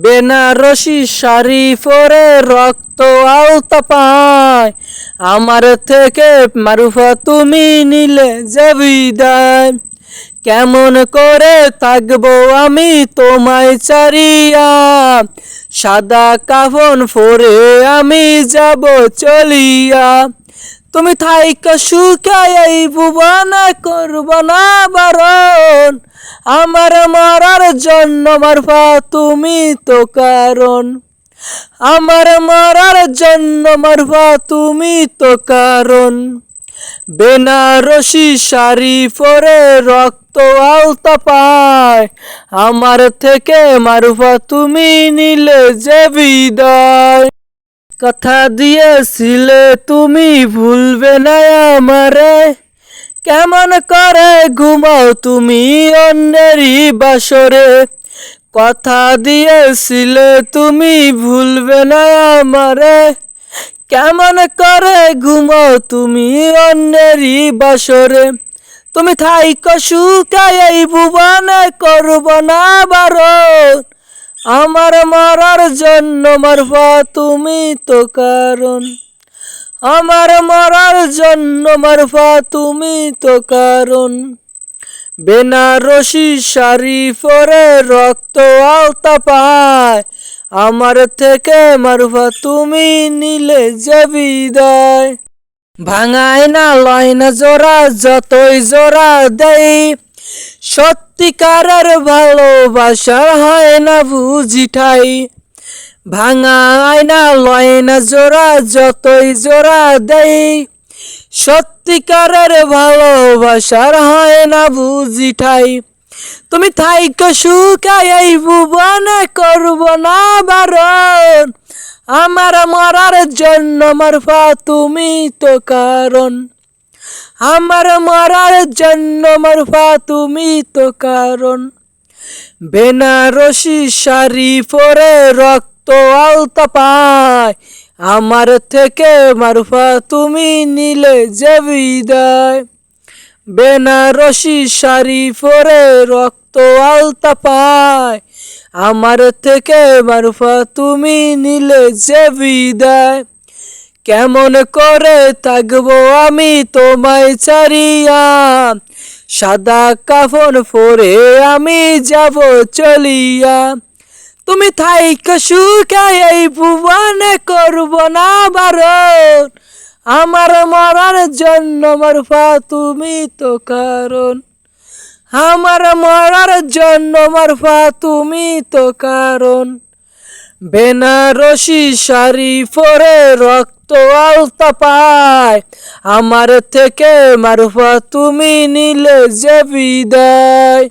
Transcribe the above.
বেনারসি শাড়ি পরে রক্ত আলতা পায়, আমার থেকে মারুফা তুমি নিলে যে বিদায়। কেমন করে থাকবো আমি তোমায় চারিয়া, সাদা কাফন পরে আমি যাব চলিয়া। তুমি থাইকা সুখায় এই ভুবনে করব না বারণ, আমার মরার জন্য মারফা তুমি তো কারণ। আমার মরার জন্য মারফা তুমি তো কারণ। বেনারসি শাড়ি পরে রক্ত আলতা পায়, আমার থেকে মারফা তুমি নিলে যে বিদায়। কথা দিয়েছিলে তুমি ভুলবে না আমারে, কেমন করে ঘুমাও তুমি অন্যেরই বাসরে। কথা দিয়েছিলে তুমি ভুলবে না আমারে, কেমন করে ঘুমাও তুমি অন্যেরই বাসরে। তুমি থাইকা সুখায় এই ভুবনে করব না বারণ, আমার মরার জন্য মারফা তুমি তো কারণ। আমার মরার জন্য মারফা তুমি তো কারণ। বেনারসি শাড়ি পরে রক্ত আলতা পায়, আমার থেকে মারফা তুমি নিলে যে বিদায়। ভাঙায় না লয় না জোড়া যতই জোড়া দেই, সত্যিকারের ভালোবাসার হয় না বুঝি ঠাই। ভাঙায় না লয় না জোড়া যতই জোড়া দেই, সত্যিকারের ভালোবাসার হয় না বুঝি ঠাই। তুমি থাইকা সুখায় এই ভুবনে করব না বারণ, আমার মরার জন্য মারফা তুমি তো কারণ। আমার মরার জন্য মারফা তুমি তো কারণ। বেনারসি শাড়ি পরে রক্ত আলতা পায়, আমার থেকে মারফা তুমি নিলে যে বিদায়। বেনারসি শাড়ি পরে রক্ত আলতা পায়, আমার থেকে মারফা তুমি নিলে যে বিদায়। কেমন করে থাকবো আমি তোমায় ছাড়িয়া, সাদা কাফন পরে আমি যাব চলিয়া। তুমি থাইকা সুখায় এই ভুবনে করব না বারণ, আমার মরার জন্য মারফা তুমি তো কারণ। আমার মরার জন্য মারফা তুমি তো কারণ। বেনারসি শাড়ি পরে রক্ত আলতা পায়, আমার থেকে মারফা তুমি নিলে যে বিদায়।